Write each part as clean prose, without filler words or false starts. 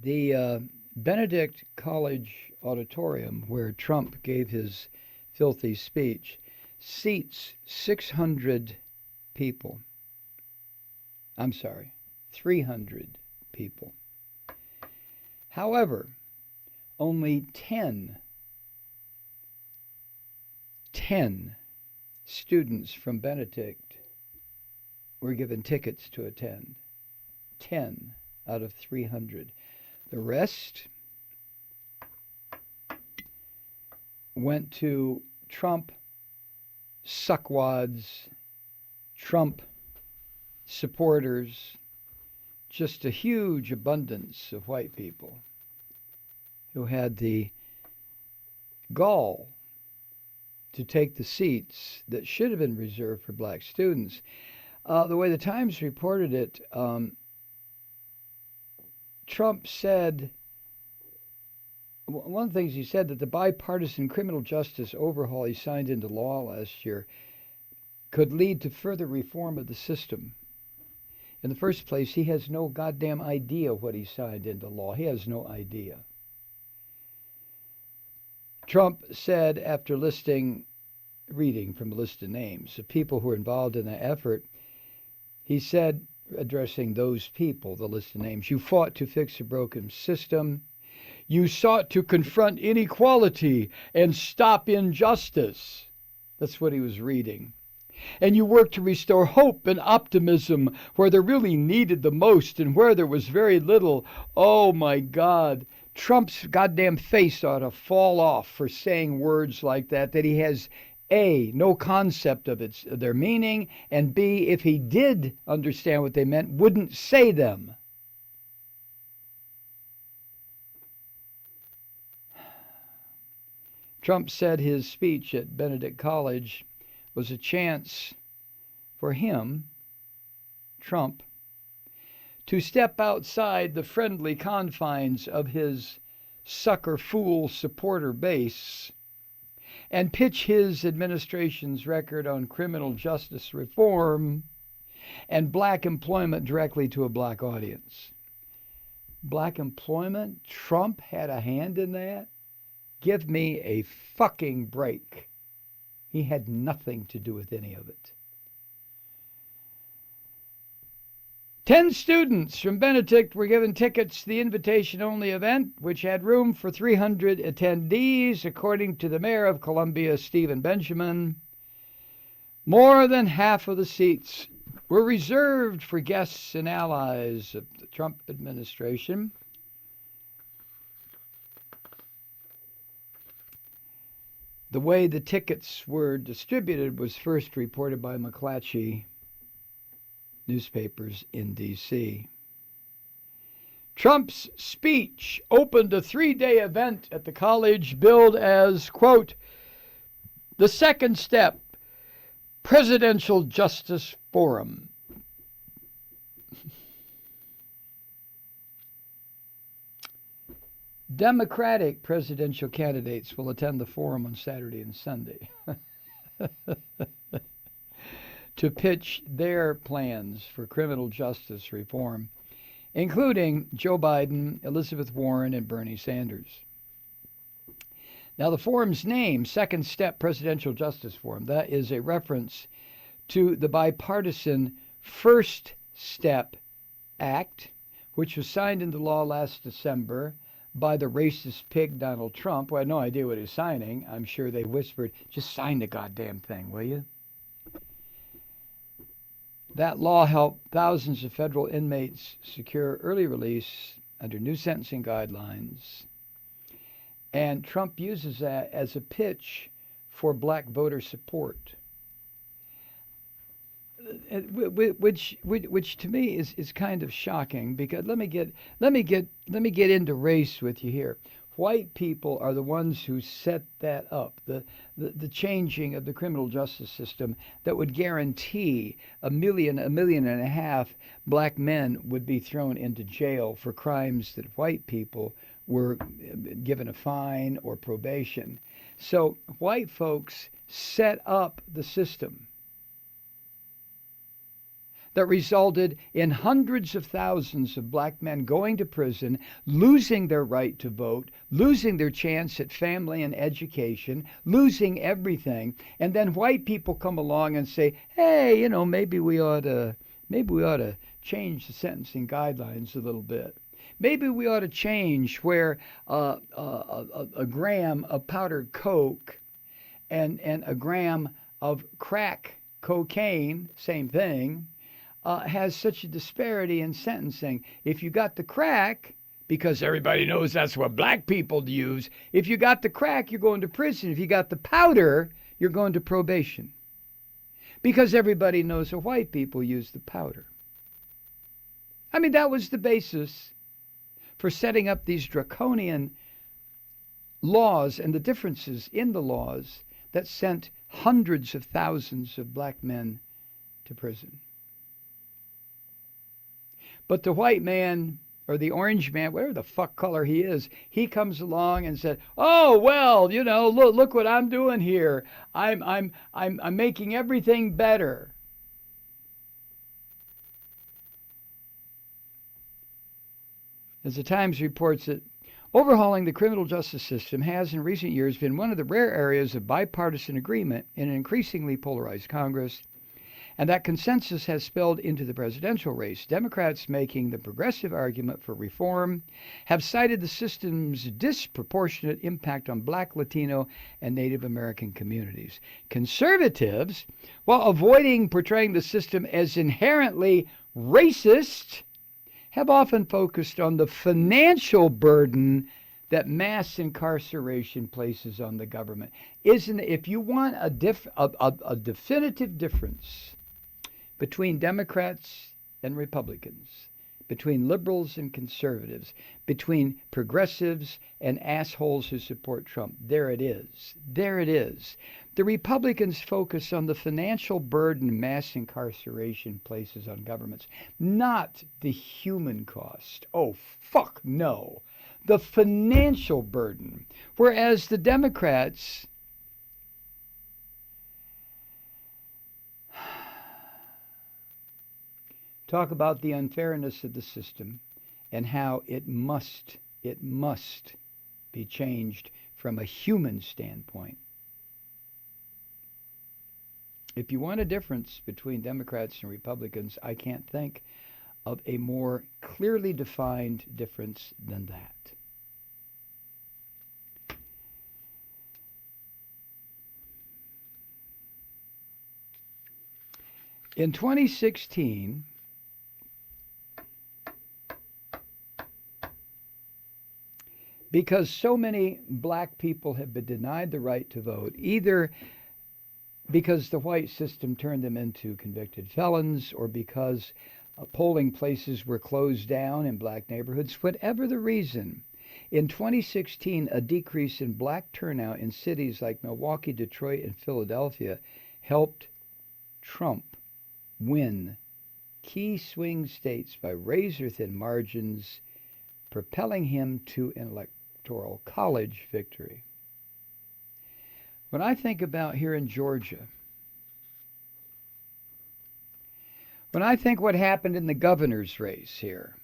The Benedict College auditorium, where Trump gave his filthy speech, seats 600 people. I'm sorry, 300 people. However, only 10 students from Benedict were given tickets to attend. 10 out of 300. The rest went to Trump suckwads, Trump supporters, just a huge abundance of white people who had the gall to take the seats that should have been reserved for black students. The way the Times reported it, Trump said, one of the things he said, that the bipartisan criminal justice overhaul he signed into law last year could lead to further reform of the system. In the first place, he has no goddamn idea what he signed into law. He has no idea. Trump said, after reading from a list of names of people who were involved in the effort, he said, addressing those people, the list of names, "You fought to fix a broken system. You sought to confront inequality and stop injustice." That's what he was reading. "And you worked to restore hope and optimism where they're really needed the most and where there was very little." Oh my God. Trump's goddamn face ought to fall off for saying words like that he has A, no concept of their meaning, and B, if he did understand what they meant, wouldn't say them. Trump said his speech at Benedict College was a chance for him, Trump, to step outside the friendly confines of his sucker fool supporter base and pitch his administration's record on criminal justice reform and black employment directly to a black audience. Black employment? Trump had a hand in that? Give me a fucking break. He had nothing to do with any of it. 10 students from Benedict were given tickets to the invitation-only event, which had room for 300 attendees, according to the mayor of Columbia, Stephen Benjamin. More than half of the seats were reserved for guests and allies of the Trump administration. The way the tickets were distributed was first reported by McClatchy newspapers in D.C. Trump's speech opened a 3-day event at the college billed as, quote, the second step Presidential Justice Forum. Democratic presidential candidates will attend the forum on Saturday and Sunday to pitch their plans for criminal justice reform, including Joe Biden, Elizabeth Warren, and Bernie Sanders. Now, the forum's name, Second Step Presidential Justice Forum, that is a reference to the bipartisan First Step Act, which was signed into law last December by the racist pig Donald Trump, who had no idea what he was signing. I'm sure they whispered, just sign the goddamn thing, will you? That law helped thousands of federal inmates secure early release under new sentencing guidelines. And Trump uses that as a pitch for black voter support, which to me is kind of shocking, because let me get into race with you here. White people are the ones who set that up, the changing of the criminal justice system that would guarantee 1 million, 1.5 million black men would be thrown into jail for crimes that white people were given a fine or probation. So white folks set up the system. that resulted in hundreds of thousands of black men going to prison, losing their right to vote, losing their chance at family and education, losing everything. And then white people come along and say, hey, maybe we ought to change the sentencing guidelines a little bit. Maybe we ought to change where a gram of powdered coke and a gram of crack cocaine, same thing, has such a disparity in sentencing. If you got the crack, because everybody knows that's what black people use, if you got the crack, you're going to prison. If you got the powder, you're going to probation. Because everybody knows that white people use the powder. I mean, that was the basis for setting up these draconian laws and the differences in the laws that sent hundreds of thousands of black men to prison. But the white man or the orange man, whatever the fuck color he is, he comes along and said, "Oh well, look what I'm doing here. I'm making everything better." As the Times reports that overhauling the criminal justice system has in recent years been one of the rare areas of bipartisan agreement in an increasingly polarized Congress, and that consensus has spilled into the presidential race. Democrats making the progressive argument for reform have cited the system's disproportionate impact on Black, Latino, and Native American communities. Conservatives, while avoiding portraying the system as inherently racist, have often focused on the financial burden that mass incarceration places on the government. If you want a definitive difference between Democrats and Republicans, between liberals and conservatives, between progressives and assholes who support Trump, there it is. There it is. The Republicans focus on the financial burden mass incarceration places on governments, not the human cost. Oh, fuck no. The financial burden. Whereas the Democrats talk about the unfairness of the system and how it must be changed from a human standpoint. If you want a difference between Democrats and Republicans, I can't think of a more clearly defined difference than that. In 2016, because so many black people have been denied the right to vote, either because the white system turned them into convicted felons or because polling places were closed down in black neighborhoods, whatever the reason, in 2016, a decrease in black turnout in cities like Milwaukee, Detroit, and Philadelphia helped Trump win key swing states by razor-thin margins, propelling him to an electoral college victory. When I think about here in Georgia, when I think what happened in the governor's race here,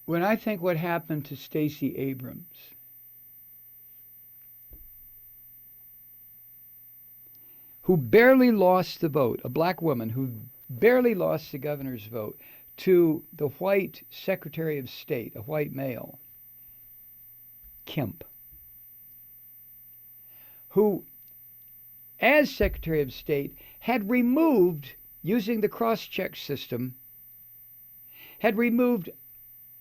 when I think what happened to Stacey Abrams, who barely lost the vote, a black woman who barely lost the governor's vote to the white Secretary of State, a white male, Kemp, who, as Secretary of State, had removed, using the cross-check system, had removed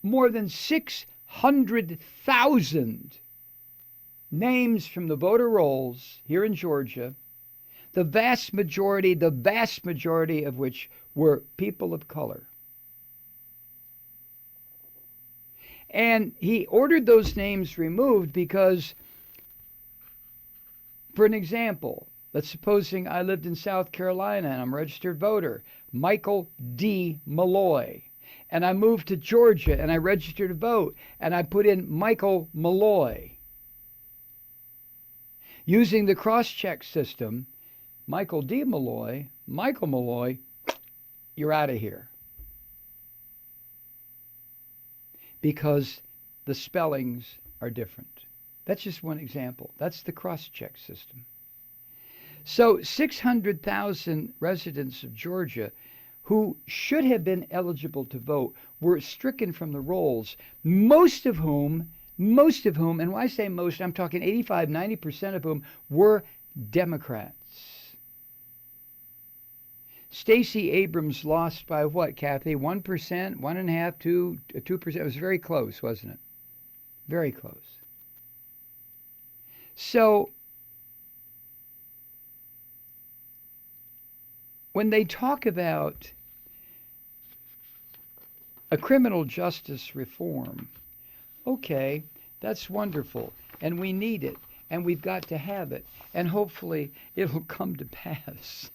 more than 600,000 names from the voter rolls here in Georgia, the vast majority of which were people of color. And he ordered those names removed because, for an example, let's supposing I lived in South Carolina and I'm a registered voter, Michael D. Malloy, and I moved to Georgia and I registered to vote and I put in Michael Malloy. Using the cross-check system, Michael Malloy, you're out of here. Because the spellings are different. That's just one example. That's the cross-check system. So 600,000 residents of Georgia who should have been eligible to vote were stricken from the rolls, most of whom, and when I say most, I'm talking 85, 90% of whom were Democrats. Stacey Abrams lost by what, Kathy? 1%, 1.5%, 2%. It was very close, wasn't it? Very close. So when they talk about a criminal justice reform, okay, that's wonderful, and we need it, and we've got to have it, and hopefully it'll come to pass.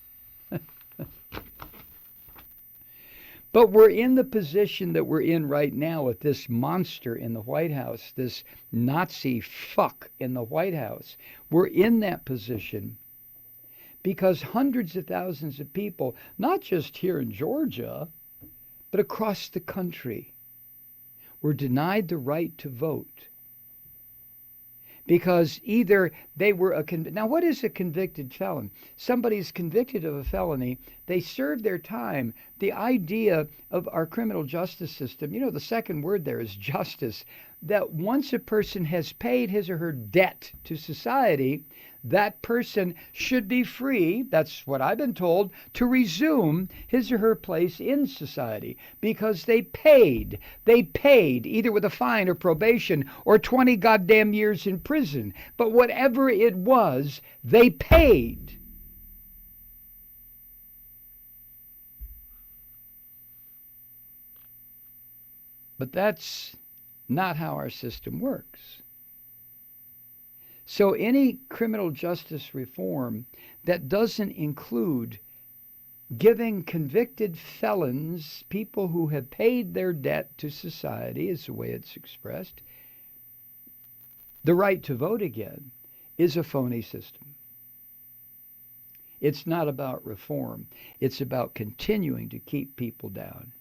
But we're in the position that we're in right now with this monster in the White House, this Nazi fuck in the White House. We're in that position because hundreds of thousands of people, not just here in Georgia, but across the country, were denied the right to vote. Because either they were now what is a convicted felon? Somebody's convicted of a felony, they serve their time. The idea of our criminal justice system, the second word there is justice, that once a person has paid his or her debt to society, that person should be free, that's what I've been told, to resume his or her place in society because they paid. They paid either with a fine or probation or 20 goddamn years in prison. But whatever it was, they paid. But that's not how our system works. So any criminal justice reform that doesn't include giving convicted felons, people who have paid their debt to society, is the way it's expressed, the right to vote again, is a phony system. It's not about reform. It's about continuing to keep people down.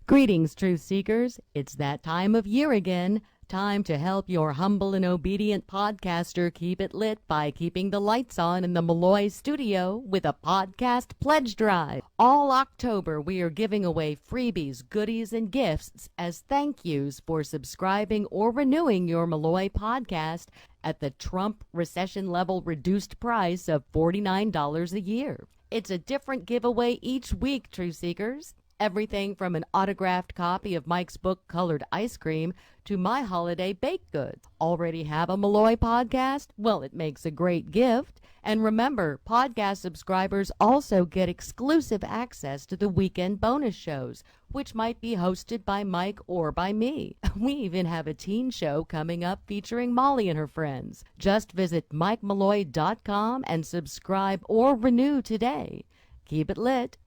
Greetings, truth seekers. It's that time of year again. Time to help your humble and obedient podcaster keep it lit by keeping the lights on in the Malloy studio with a podcast pledge drive. All October, we are giving away freebies, goodies, and gifts as thank yous for subscribing or renewing your Malloy podcast at the Trump recession level reduced price of $49 a year. It's a different giveaway each week, truth seekers. Everything from an autographed copy of Mike's book, Colored Ice Cream, to my holiday baked goods. Already have a Malloy podcast? Well, it makes a great gift. And remember, podcast subscribers also get exclusive access to the weekend bonus shows, which might be hosted by Mike or by me. We even have a teen show coming up featuring Molly and her friends. Just visit MikeMalloy.com and subscribe or renew today. Keep it lit.